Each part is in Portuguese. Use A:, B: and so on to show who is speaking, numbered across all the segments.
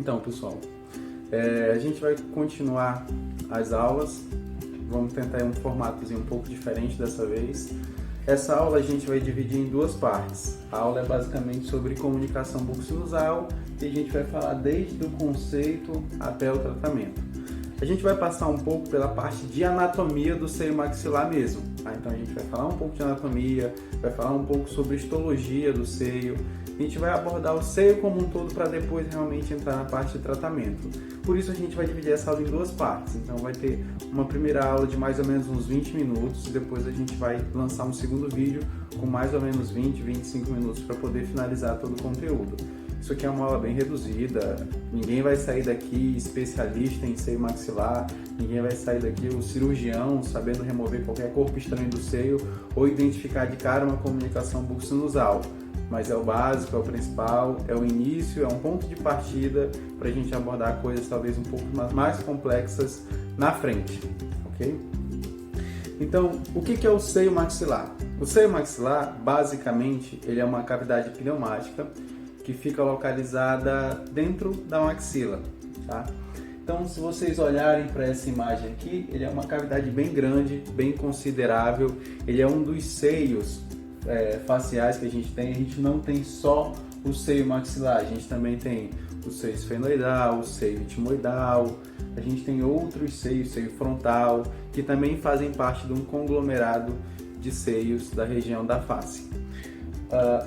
A: Então, pessoal, a gente vai continuar as aulas. Vamos tentar um formatozinho um pouco diferente dessa vez. Essa aula a gente vai dividir em duas partes. A aula é basicamente sobre comunicação bucosinusal e a gente vai falar desde o conceito até o tratamento. A gente vai passar um pouco pela parte de anatomia do seio maxilar mesmo. Tá? Então a gente vai falar um pouco de anatomia, vai falar um pouco sobre histologia do seio. A gente vai abordar o seio como um todo para depois realmente entrar na parte de tratamento. Por isso a gente vai dividir essa aula em duas partes. Então vai ter uma primeira aula de mais ou menos uns 20 minutos e depois a gente vai lançar um segundo vídeo com mais ou menos 20, 25 minutos para poder finalizar todo o conteúdo. Isso aqui é uma aula bem reduzida, ninguém vai sair daqui especialista em seio maxilar, ninguém vai sair daqui o cirurgião sabendo remover qualquer corpo estranho do seio ou identificar de cara uma comunicação bucosinusal. Mas é o básico, é o principal, é o início, é um ponto de partida para a gente abordar coisas talvez um pouco mais complexas na frente, ok? Então, o que é o seio maxilar? O seio maxilar, basicamente, ele é uma cavidade pneumática que fica localizada dentro da maxila, tá? Então, se vocês olharem para essa imagem aqui, ele é uma cavidade bem grande, bem considerável, ele é um dos seios faciais que a gente tem. A gente não tem só o seio maxilar, a gente também tem o seio esfenoidal, o seio etimoidal, a gente tem outros seios, seio frontal, que também fazem parte de um conglomerado de seios da região da face.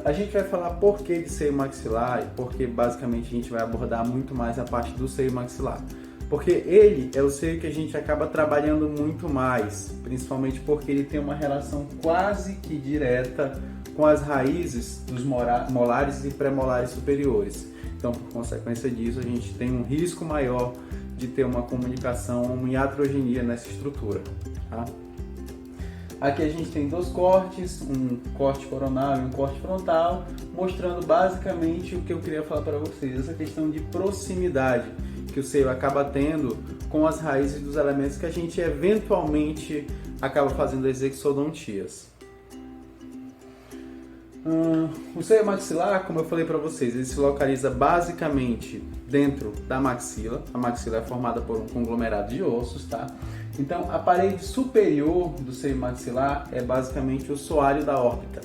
A: A gente vai falar por que de seio maxilar e porque basicamente a gente vai abordar muito mais a parte do seio maxilar. Porque ele é o seio que a gente acaba trabalhando muito mais, principalmente porque ele tem uma relação quase que direta com as raízes dos molares e pré-molares superiores. Então, por consequência disso, a gente tem um risco maior de ter uma comunicação, uma iatrogenia nessa estrutura. Tá? Aqui a gente tem dois cortes, um corte coronal e um corte frontal, mostrando basicamente o que eu queria falar para vocês, essa questão de proximidade que o seio acaba tendo com as raízes dos elementos que a gente eventualmente acaba fazendo as exodontias. O seio maxilar, como eu falei para vocês, ele se localiza basicamente dentro da maxila. A maxila é formada por um conglomerado de ossos, tá? Então, a parede superior do seio maxilar é basicamente o soalho da órbita.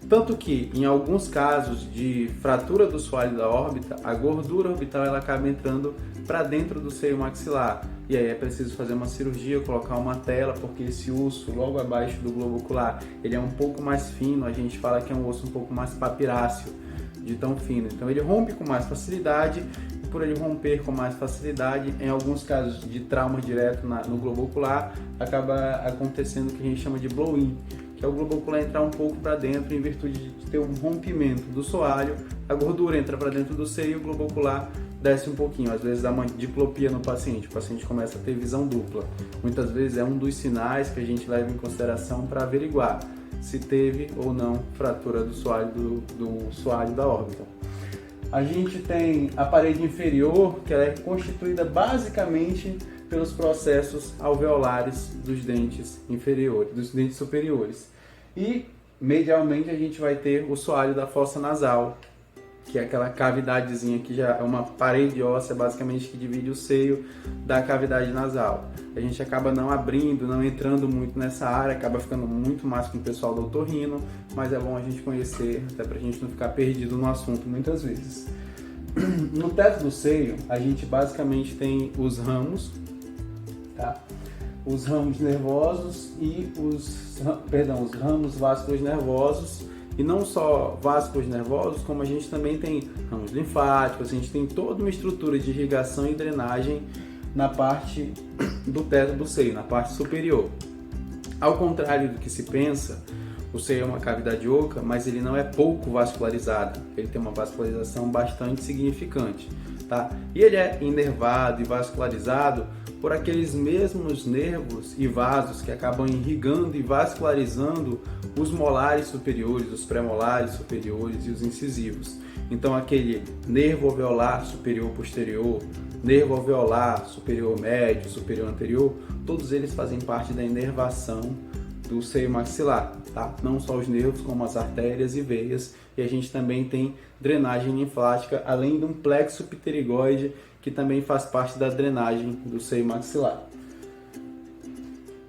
A: Tanto que, em alguns casos de fratura do soalho da órbita, a gordura orbital ela acaba entrando para dentro do seio maxilar. E aí é preciso fazer uma cirurgia, colocar uma tela, porque esse osso logo abaixo do globo ocular, ele é um pouco mais fino, a gente fala que é um osso um pouco mais papiráceo, de tão fino. Então ele rompe com mais facilidade, e por ele romper com mais facilidade, em alguns casos de trauma direto no globo ocular, acaba acontecendo o que a gente chama de blow-in, que é o globo ocular entrar um pouco para dentro em virtude de ter um rompimento do soalho, a gordura entra para dentro do seio e o globo ocular desce um pouquinho. Às vezes dá uma diplopia no paciente, o paciente começa a ter visão dupla. Muitas vezes é um dos sinais que a gente leva em consideração para averiguar se teve ou não fratura do soalho da órbita. A gente tem a parede inferior, que ela é constituída basicamente pelos processos alveolares dos dentes inferiores, dos dentes superiores. E medialmente a gente vai ter o soalho da fossa nasal, que é aquela cavidadezinha que já é uma parede óssea basicamente que divide o seio da cavidade nasal. A gente acaba não abrindo, não entrando muito nessa área, acaba ficando muito mais com o pessoal do otorrino, mas é bom a gente conhecer, até para a gente não ficar perdido no assunto muitas vezes. No teto do seio, a gente basicamente tem os ramos, tá? Os ramos nervosos e os ramos vasculares nervosos. E não só vascos nervosos, como a gente também tem ramos linfáticos, a gente tem toda uma estrutura de irrigação e drenagem na parte do teto do seio, na parte superior. Ao contrário do que se pensa, o seio é uma cavidade oca, mas ele não é pouco vascularizado, ele tem uma vascularização bastante significante, tá? E ele é inervado e vascularizado por aqueles mesmos nervos e vasos que acabam irrigando e vascularizando os molares superiores, os pré-molares superiores e os incisivos. Então aquele nervo alveolar superior posterior, nervo alveolar superior médio, superior anterior, todos eles fazem parte da inervação do seio maxilar, tá? Não só os nervos, como as artérias e veias, e a gente também tem drenagem linfática, além de um plexo pterigoide, que também faz parte da drenagem do seio maxilar.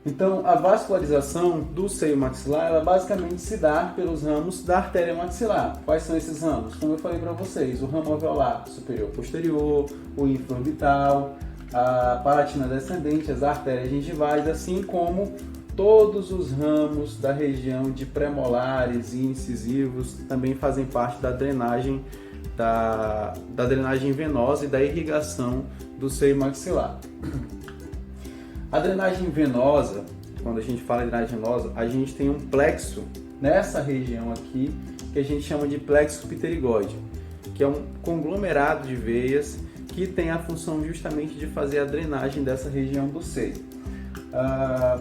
A: Então, a vascularização do seio maxilar, ela basicamente se dá pelos ramos da artéria maxilar. Quais são esses ramos? Como eu falei para vocês, o ramo alveolar superior posterior, o infraorbital, a palatina descendente, as artérias gengivais, assim como todos os ramos da região de premolares e incisivos também fazem parte da drenagem, da drenagem venosa e da irrigação do seio maxilar. A drenagem venosa, quando a gente fala em drenagem venosa, a gente tem um plexo nessa região aqui que a gente chama de plexo pterigoide, que é um conglomerado de veias que tem a função justamente de fazer a drenagem dessa região do seio.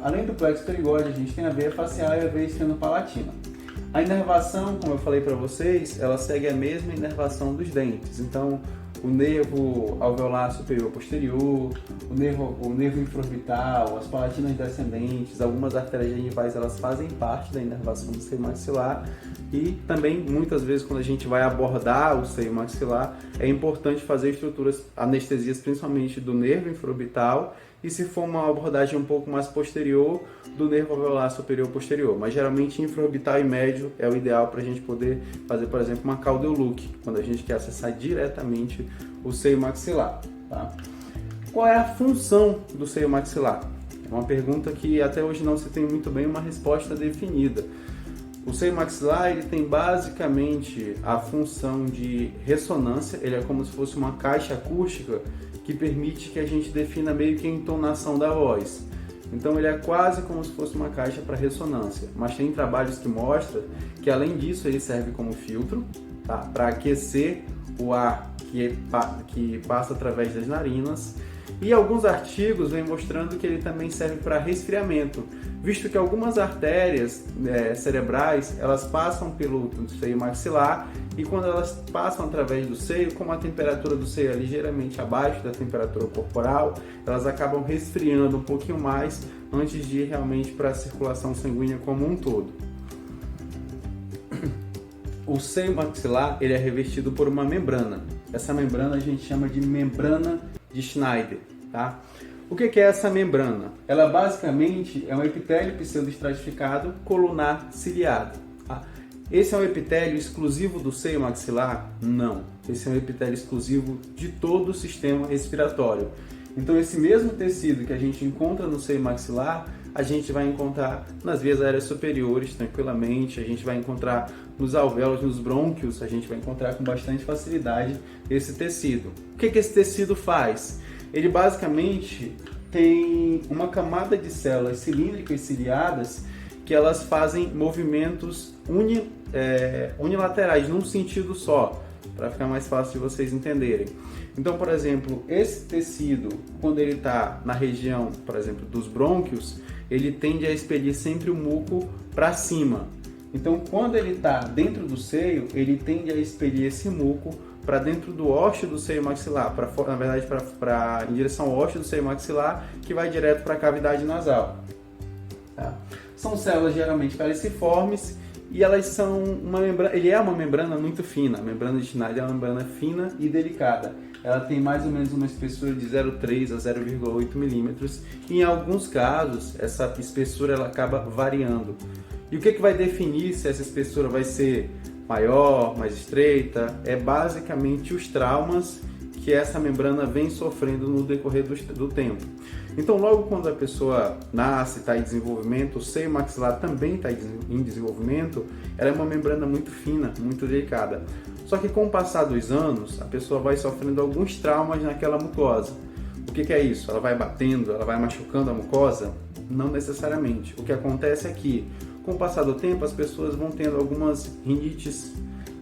A: Além do plexo pterigoide, a gente tem a veia facial e a veia esfenopalatina. A inervação, como eu falei para vocês, ela segue a mesma inervação dos dentes. Então, o nervo alveolar superior posterior, o nervo infraorbital, as palatinas descendentes, algumas artérias gengivais, elas fazem parte da inervação do seio maxilar, e também muitas vezes quando a gente vai abordar o seio maxilar, é importante fazer estruturas, anestesias principalmente do nervo infraorbital, e se for uma abordagem um pouco mais posterior, do nervo alveolar superior posterior. Mas geralmente infraorbital e médio é o ideal para a gente poder fazer, por exemplo, uma caudal look, quando a gente quer acessar diretamente o seio maxilar. Tá? Qual é a função do seio maxilar? É uma pergunta que até hoje não se tem muito bem uma resposta definida. O seio maxilar, ele tem basicamente a função de ressonância, ele é como se fosse uma caixa acústica que permite que a gente defina meio que a entonação da voz. Então ele é quase como se fosse uma caixa para ressonância, mas tem trabalhos que mostram que além disso ele serve como filtro, tá? Para aquecer o ar que passa através das narinas, e alguns artigos vêm mostrando que ele também serve para resfriamento, visto que algumas artérias cerebrais, elas passam pelo seio maxilar, e quando elas passam através do seio, como a temperatura do seio é ligeiramente abaixo da temperatura corporal, elas acabam resfriando um pouquinho mais antes de ir realmente para a circulação sanguínea como um todo. O seio maxilar, ele é revestido por uma membrana. Essa membrana a gente chama de membrana de Schneider, tá? O que é essa membrana? Ela basicamente é um epitélio pseudoestratificado colunar ciliado. Tá? Esse é um epitélio exclusivo do seio maxilar? Não. Esse é um epitélio exclusivo de todo o sistema respiratório. Então esse mesmo tecido que a gente encontra no seio maxilar, a gente vai encontrar nas vias aéreas superiores tranquilamente, a gente vai encontrar nos alvéolos, nos brônquios, a gente vai encontrar com bastante facilidade esse tecido. O que esse tecido faz? Ele basicamente tem uma camada de células cilíndricas ciliadas que elas fazem movimentos unilaterais, num sentido só, para ficar mais fácil de vocês entenderem. Então, por exemplo, esse tecido, quando ele está na região, por exemplo, dos brônquios, ele tende a expelir sempre o muco para cima. Então, quando ele está dentro do seio, ele tende a expelir esse muco para dentro do ósseo do seio maxilar, na verdade, em direção ao ósseo do seio maxilar, que vai direto para a cavidade nasal. Tá? São células geralmente caliciformes e elas são uma membrana. Ele é uma membrana muito fina. A membrana de Schneider é uma membrana fina e delicada. Ela tem mais ou menos uma espessura de 0,3 a 0,8 milímetros. E em alguns casos, essa espessura ela acaba variando. E o que vai definir se essa espessura vai ser maior, mais estreita? É basicamente os traumas que essa membrana vem sofrendo no decorrer do tempo. Então, logo quando a pessoa nasce, está em desenvolvimento, o seio maxilar também está em desenvolvimento, ela é uma membrana muito fina, muito delicada. Só que com o passar dos anos, a pessoa vai sofrendo alguns traumas naquela mucosa. O que é isso? Ela vai batendo, ela vai machucando a mucosa? Não necessariamente. O que acontece é que, com o passar do tempo, as pessoas vão tendo algumas rinites,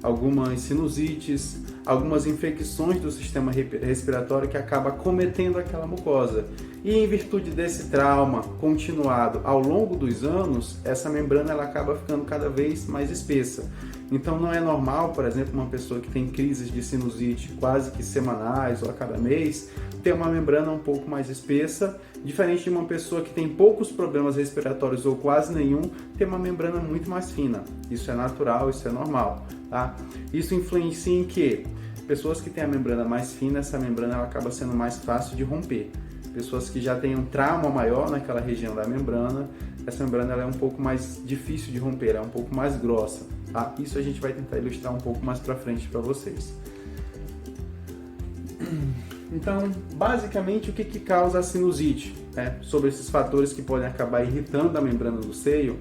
A: algumas sinusites, algumas infecções do sistema respiratório que acaba acometendo aquela mucosa. E em virtude desse trauma continuado ao longo dos anos, essa membrana ela acaba ficando cada vez mais espessa. Então não é normal, por exemplo, uma pessoa que tem crises de sinusite quase que semanais ou a cada mês, ter uma membrana um pouco mais espessa, diferente de uma pessoa que tem poucos problemas respiratórios ou quase nenhum, ter uma membrana muito mais fina. Isso é natural, isso é normal, tá? Isso influencia em que? Pessoas que têm a membrana mais fina, essa membrana ela acaba sendo mais fácil de romper. Pessoas que já têm um trauma maior naquela região da membrana, essa membrana ela é um pouco mais difícil de romper, é um pouco mais grossa. Tá? Isso a gente vai tentar ilustrar um pouco mais para frente para vocês. Então, basicamente, o que causa a sinusite? Sobre esses fatores que podem acabar irritando a membrana do seio,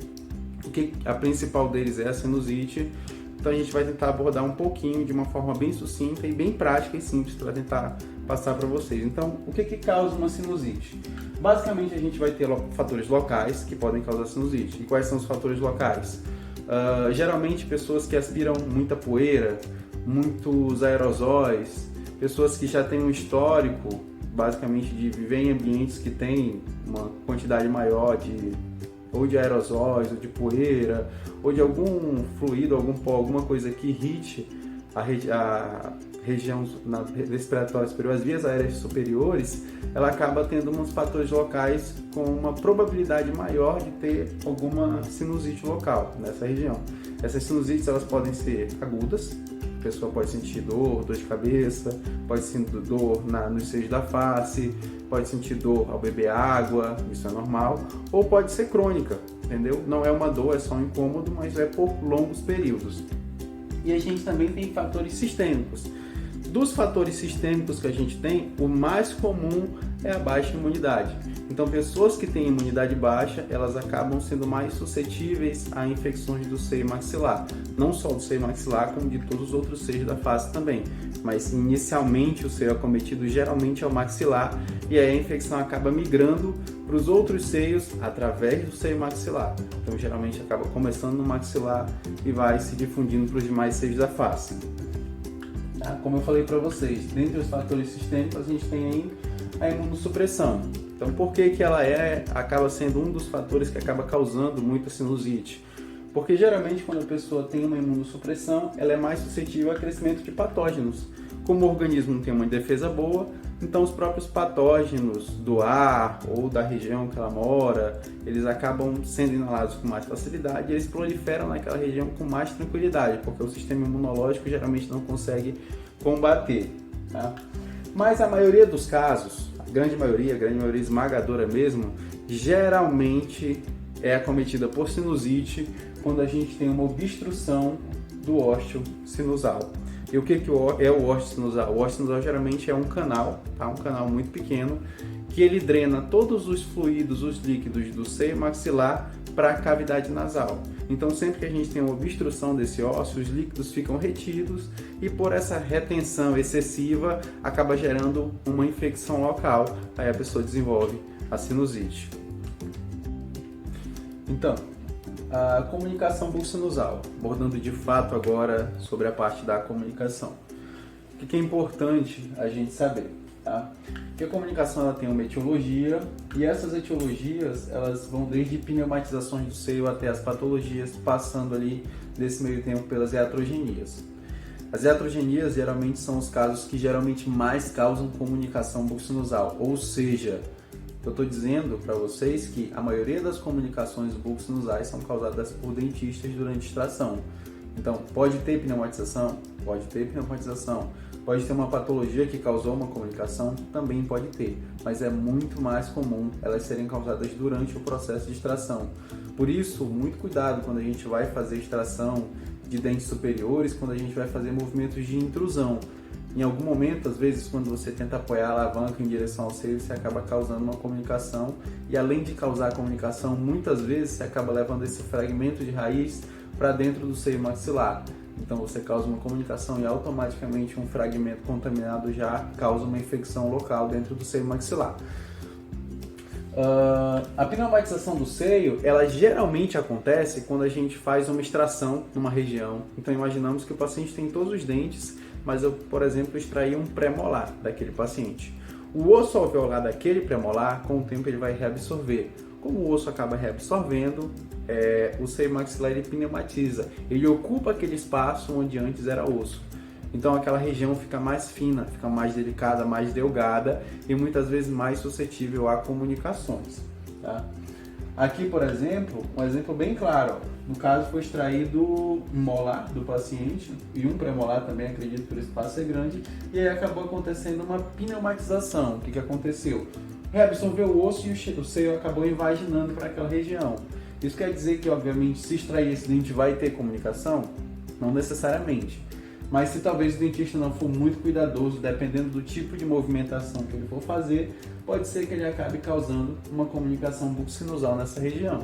A: a principal deles é a sinusite. Então a gente vai tentar abordar um pouquinho de uma forma bem sucinta e bem prática e simples para tentar passar para vocês. Então, o que causa uma sinusite? Basicamente, a gente vai ter fatores locais que podem causar sinusite. E quais são os fatores locais? Geralmente, pessoas que aspiram muita poeira, muitos aerosóis, pessoas que já têm um histórico, basicamente, de viver em ambientes que têm uma quantidade maior ou de aerosóis, ou de poeira, ou de algum fluido, algum pó, alguma coisa que irrite a região respiratória superior, as vias aéreas superiores, ela acaba tendo uns fatores locais com uma probabilidade maior de ter alguma sinusite local nessa região. Essas sinusites elas podem ser agudas, a pessoa pode sentir dor de cabeça, pode sentir dor nos seios da face, pode sentir dor ao beber água, isso é normal, ou pode ser crônica, entendeu? Não é uma dor, é só um incômodo, mas é por longos períodos. E a gente também tem fatores sistêmicos. Dos fatores sistêmicos que a gente tem, o mais comum é a baixa imunidade. Então, pessoas que têm imunidade baixa, elas acabam sendo mais suscetíveis a infecções do seio maxilar. Não só do seio maxilar, como de todos os outros seios da face também. Mas, inicialmente, o seio acometido geralmente é o maxilar, e aí a infecção acaba migrando para os outros seios através do seio maxilar. Então, geralmente, acaba começando no maxilar e vai se difundindo para os demais seios da face. Como eu falei para vocês, dentre os fatores sistêmicos a gente tem aí a imunossupressão. Então, por que ela acaba sendo um dos fatores que acaba causando muita sinusite? Porque geralmente quando a pessoa tem uma imunossupressão, ela é mais suscetível ao crescimento de patógenos. Como o organismo não tem uma defesa boa, então os próprios patógenos do ar ou da região que ela mora, eles acabam sendo inalados com mais facilidade e eles proliferam naquela região com mais tranquilidade, porque o sistema imunológico geralmente não consegue combater. Tá? Mas a maioria dos casos, a grande maioria esmagadora mesmo, geralmente é acometida por sinusite quando a gente tem uma obstrução do ósseo sinusal. E o que é o ósseo sinusal? O ósseo sinusal geralmente é um canal, tá? Um canal muito pequeno, que ele drena todos os fluidos, os líquidos do seio maxilar para a cavidade nasal. Então, sempre que a gente tem uma obstrução desse ósseo, os líquidos ficam retidos e por essa retenção excessiva acaba gerando uma infecção local, aí a pessoa desenvolve a sinusite. Então, a comunicação bucosinusal, abordando de fato agora sobre a parte da comunicação. O que é importante a gente saber? Tá? Que a comunicação ela tem uma etiologia e essas etiologias elas vão desde pneumatizações do seio até as patologias, passando ali nesse meio tempo pelas iatrogenias. As iatrogenias geralmente são os casos que geralmente mais causam comunicação bucosinusal, ou seja, eu estou dizendo para vocês que a maioria das comunicações bucosinusais são causadas por dentistas durante extração. Então, pode ter pneumatização? Pode ter pneumatização. Pode ter uma patologia que causou uma comunicação? Também pode ter, mas é muito mais comum elas serem causadas durante o processo de extração. Por isso, muito cuidado quando a gente vai fazer extração de dentes superiores, quando a gente vai fazer movimentos de intrusão. Em algum momento, às vezes, quando você tenta apoiar a alavanca em direção ao seio, você acaba causando uma comunicação e além de causar comunicação, muitas vezes você acaba levando esse fragmento de raiz para dentro do seio maxilar. Então você causa uma comunicação e automaticamente um fragmento contaminado já causa uma infecção local dentro do seio maxilar. A pneumatização do seio, ela geralmente acontece quando a gente faz uma extração numa região. Então imaginamos que o paciente tem todos os dentes, mas eu, por exemplo, extraí um pré-molar daquele paciente. O osso alveolar daquele pré-molar, com o tempo ele vai reabsorver. Como o osso acaba reabsorvendo, o seio maxilar ele pneumatiza, ele ocupa aquele espaço onde antes era osso. Então aquela região fica mais fina, fica mais delicada, mais delgada e muitas vezes mais suscetível a comunicações. Tá? Aqui, por exemplo, um exemplo bem claro. No caso, foi extraído um molar do paciente e um premolar também, acredito que o espaço é grande, e aí acabou acontecendo uma pneumatização. O que aconteceu? Reabsorveu o osso e o seio acabou invaginando para aquela região. Isso quer dizer que, obviamente, se extrair esse dente vai ter comunicação? Não necessariamente. Mas se talvez o dentista não for muito cuidadoso, dependendo do tipo de movimentação que ele for fazer, pode ser que ele acabe causando uma comunicação bucco-sinusal nessa região.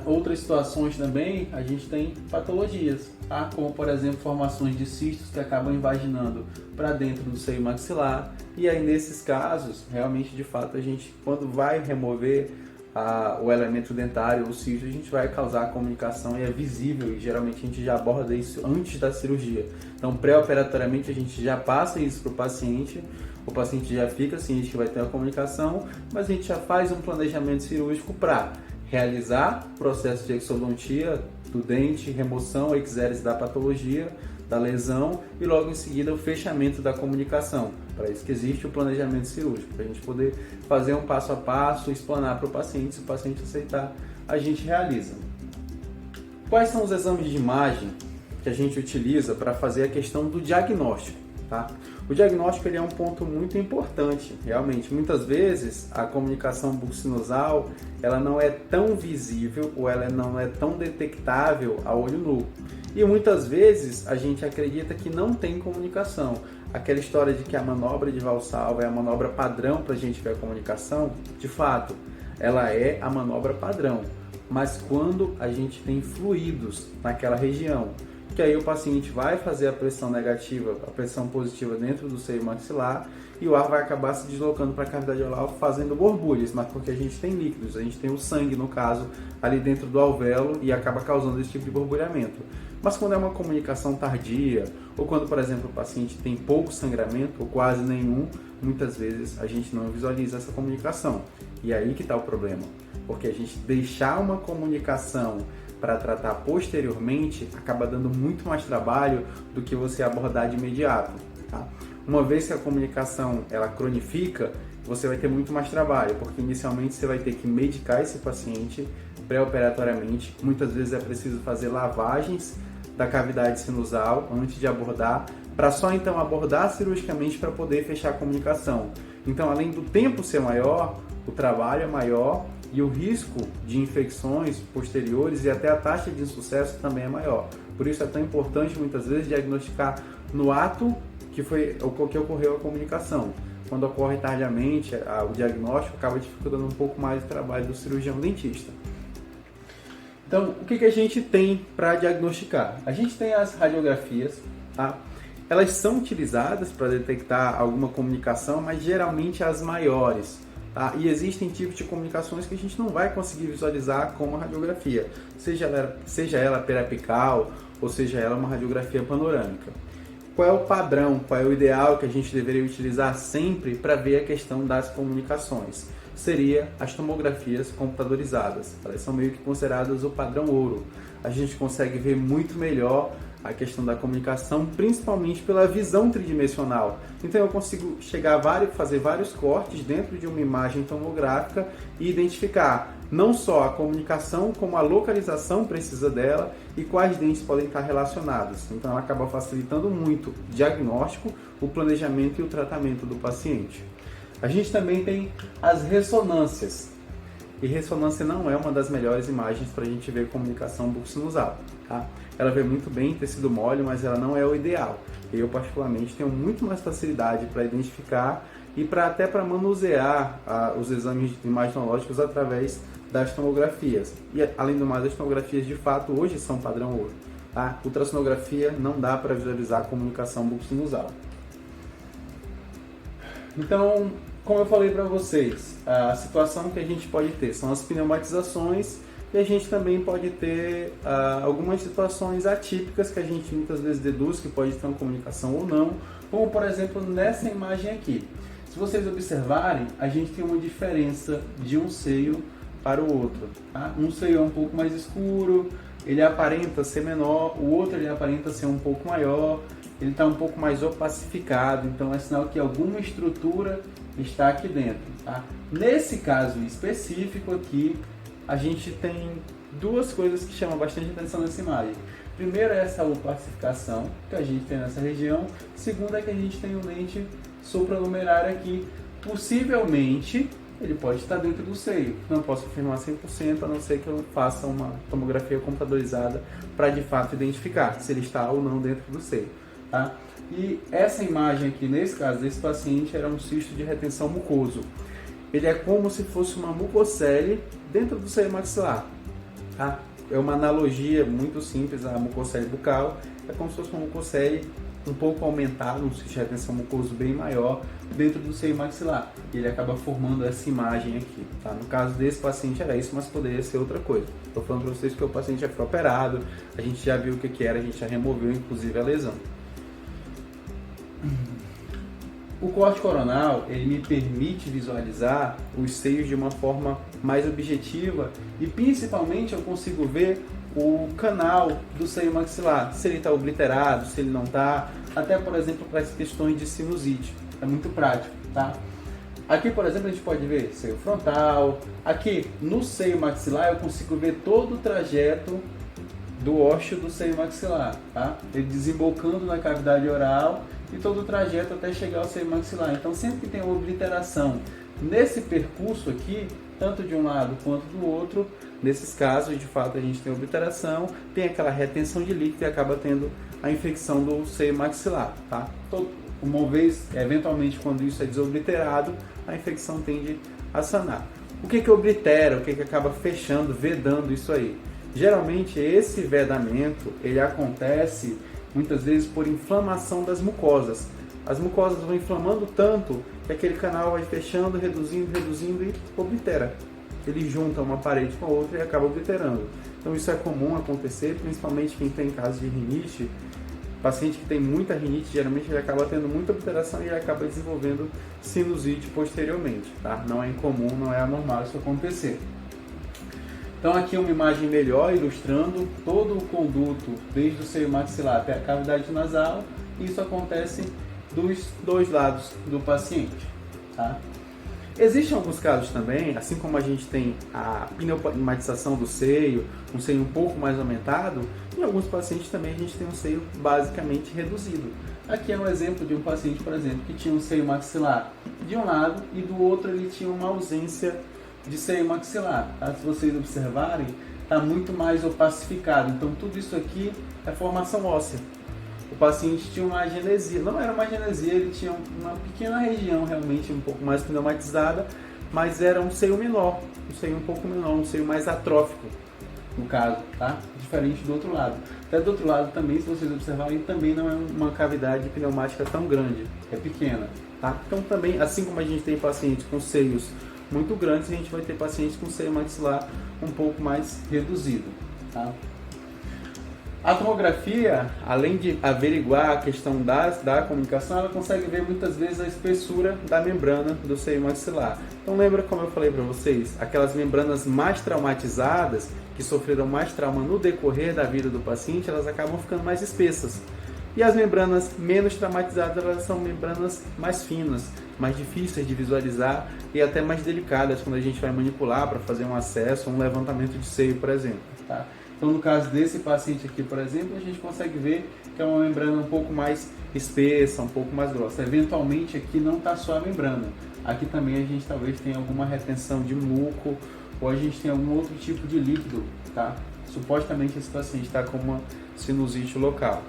A: Outras situações também, a gente tem patologias, tá? Como por exemplo formações de cistos que acabam invaginando para dentro do seio maxilar, e aí nesses casos, realmente de fato a gente, quando vai remover o elemento dentário, o cisto, a gente vai causar a comunicação e é visível, e geralmente a gente já aborda isso antes da cirurgia. Então pré-operatoriamente a gente já passa isso para o paciente já fica ciente que vai ter uma comunicação, mas a gente já faz um planejamento cirúrgico para realizar o processo de exodontia do dente, remoção, exérese da patologia, da lesão e logo em seguida o fechamento da comunicação. Para isso que existe o planejamento cirúrgico, para a gente poder fazer um passo a passo, explanar para o paciente, se o paciente aceitar, a gente realiza. Quais são os exames de imagem que a gente utiliza para fazer a questão do diagnóstico? Tá? O diagnóstico ele é um ponto muito importante, realmente. Muitas vezes a comunicação bucco-sinusal ela não é tão visível ou ela não é tão detectável a olho nu. E muitas vezes a gente acredita que não tem comunicação. Aquela história de que a manobra de Valsalva é a manobra padrão para a gente ver a comunicação, de fato, ela é a manobra padrão. Mas quando a gente tem fluidos naquela região, que aí o paciente vai fazer a pressão negativa, a pressão positiva dentro do seio maxilar e o ar vai acabar se deslocando para a cavidade oral fazendo borbulhas, mas porque a gente tem líquidos, a gente tem o sangue, no caso, ali dentro do alvéolo e acaba causando esse tipo de borbulhamento. Mas quando é uma comunicação tardia, ou quando, por exemplo, o paciente tem pouco sangramento, ou quase nenhum, muitas vezes a gente não visualiza essa comunicação. E aí que está o problema, porque a gente deixar uma comunicação para tratar posteriormente acaba dando muito mais trabalho do que você abordar de imediato. Tá? Uma vez que a comunicação ela cronifica, você vai ter muito mais trabalho, porque inicialmente você vai ter que medicar esse paciente pré-operatoriamente. Muitas vezes é preciso fazer lavagens da cavidade sinusal antes de abordar, para só então abordar cirurgicamente para poder fechar a comunicação. Então, além do tempo ser maior, o trabalho é maior e o risco de infecções posteriores e até a taxa de insucesso também é maior. Por isso é tão importante muitas vezes diagnosticar no ato que ocorreu a comunicação. Quando ocorre tardiamente, o diagnóstico acaba dificultando um pouco mais o trabalho do cirurgião dentista. Então, o que a gente tem para diagnosticar? A gente tem as radiografias, tá? Elas são utilizadas para detectar alguma comunicação, mas geralmente as maiores. Tá? E existem tipos de comunicações que a gente não vai conseguir visualizar com uma radiografia, seja ela periapical ou seja ela uma radiografia panorâmica. Qual é o padrão, qual é o ideal que a gente deveria utilizar sempre para ver a questão das comunicações? Seria as tomografias computadorizadas. Elas são meio que consideradas o padrão ouro. A gente consegue ver muito melhor a questão da comunicação, principalmente pela visão tridimensional. Então eu consigo fazer vários cortes dentro de uma imagem tomográfica e identificar não só a comunicação, como a localização precisa dela e quais dentes podem estar relacionados. Então ela acaba facilitando muito o diagnóstico, o planejamento e o tratamento do paciente. A gente também tem as ressonâncias. E ressonância não é uma das melhores imagens para a gente ver comunicação bucco-sinusal. Tá? Ela vê muito bem tecido mole, mas ela não é o ideal. Eu, particularmente, tenho muito mais facilidade para identificar e até para manusear os exames imaginológicos através das tomografias. E, além do mais, as tomografias, de fato, hoje são padrão ouro. Tá? Ultrassonografia não dá para visualizar a comunicação bucco-sinusal. Então, como eu falei para vocês, a situação que a gente pode ter são as pneumatizações e a gente também pode ter algumas situações atípicas que a gente muitas vezes deduz que pode ter uma comunicação ou não, como por exemplo nessa imagem aqui. Se Se vocês observarem, a gente tem uma diferença de um seio para o outro. Tá? Um seio é um pouco mais escuro, ele aparenta ser menor, o outro ele aparenta ser um pouco maior, ele está um pouco mais opacificado, então é sinal que alguma estrutura está aqui dentro. Tá? Nesse caso específico aqui, a gente tem duas coisas que chamam bastante atenção nessa imagem. Primeiro é essa opacificação que a gente tem nessa região. Segundo é que a gente tem um lente supranumerário aqui. Possivelmente ele pode estar dentro do seio. Não posso afirmar 100%, a não ser que eu faça uma tomografia computadorizada para de fato identificar se ele está ou não dentro do seio. Tá? E essa imagem aqui, nesse caso desse paciente, era um cisto de retenção mucoso. Ele é como se fosse uma mucocele dentro do seio maxilar. Tá? É uma analogia muito simples à mucocele bucal. É como se fosse uma mucocele um pouco aumentada, um cisto de retenção mucoso bem maior dentro do seio maxilar. E ele acaba formando essa imagem aqui. Tá? No caso desse paciente era isso, mas poderia ser outra coisa. Estou falando para vocês que o paciente já foi operado, a gente já viu o que era, a gente já removeu inclusive a lesão. O corte coronal, ele me permite visualizar os seios de uma forma mais objetiva e principalmente eu consigo ver o canal do seio maxilar, se ele está obliterado, se ele não está, até por exemplo para as questões de sinusite, é muito prático, tá? Aqui, por exemplo, a gente pode ver seio frontal, aqui no seio maxilar eu consigo ver todo o trajeto do ósseo do seio maxilar, tá? Ele desembocando na cavidade oral e todo o trajeto até chegar ao seio maxilar. Então, sempre que tem uma obliteração nesse percurso aqui, tanto de um lado quanto do outro, nesses casos, de fato, a gente tem obliteração, tem aquela retenção de líquido e acaba tendo a infecção do seio maxilar, tá? Uma vez, eventualmente, quando isso é desobliterado, a infecção tende a sanar. O que oblitera, o que acaba fechando, vedando isso aí? Geralmente, esse vedamento, ele acontece muitas vezes por inflamação das mucosas. As mucosas vão inflamando tanto que aquele canal vai fechando, reduzindo e oblitera. Ele junta uma parede com a outra e acaba obliterando. Então isso é comum acontecer, principalmente quem tem casos de rinite. Paciente que tem muita rinite, geralmente ele acaba tendo muita obliteração e ele acaba desenvolvendo sinusite posteriormente. Tá? Não é incomum, não é anormal isso acontecer. Então aqui uma imagem melhor ilustrando todo o conduto desde o seio maxilar até a cavidade nasal. Isso acontece dos dois lados do paciente. Tá? Existem alguns casos também, assim como a gente tem a pneumatização do seio, um seio um pouco mais aumentado, em alguns pacientes também a gente tem um seio basicamente reduzido. Aqui é um exemplo de um paciente, por exemplo, que tinha um seio maxilar de um lado e do outro ele tinha uma ausência de seio maxilar. Tá? Se vocês observarem, está muito mais opacificado. Então tudo isso aqui é formação óssea. O paciente tinha uma agenesia, não era uma agenesia, ele tinha uma pequena região realmente um pouco mais pneumatizada, mas era um seio menor, um seio um pouco menor, um seio mais atrófico, no caso, tá? Diferente do outro lado. Até do outro lado também, se vocês observarem, também não é uma cavidade pneumática tão grande, é pequena, tá? Então também, assim como a gente tem pacientes com seios muito grandes, a gente vai ter pacientes com seio maxilar um pouco mais reduzido, tá? A tomografia, além de averiguar a questão da comunicação, ela consegue ver muitas vezes a espessura da membrana do seio maxilar. Então lembra como eu falei para vocês, aquelas membranas mais traumatizadas, que sofreram mais trauma no decorrer da vida do paciente, elas acabam ficando mais espessas. E as membranas menos traumatizadas, elas são membranas mais finas, mais difíceis de visualizar e até mais delicadas quando a gente vai manipular para fazer um acesso, um levantamento de seio, por exemplo. Tá? Então, no caso desse paciente aqui, por exemplo, a gente consegue ver que é uma membrana um pouco mais espessa, um pouco mais grossa. Eventualmente, aqui não está só a membrana. Aqui também a gente talvez tenha alguma retenção de muco ou a gente tem algum outro tipo de líquido, tá? Supostamente esse paciente está com uma sinusite local.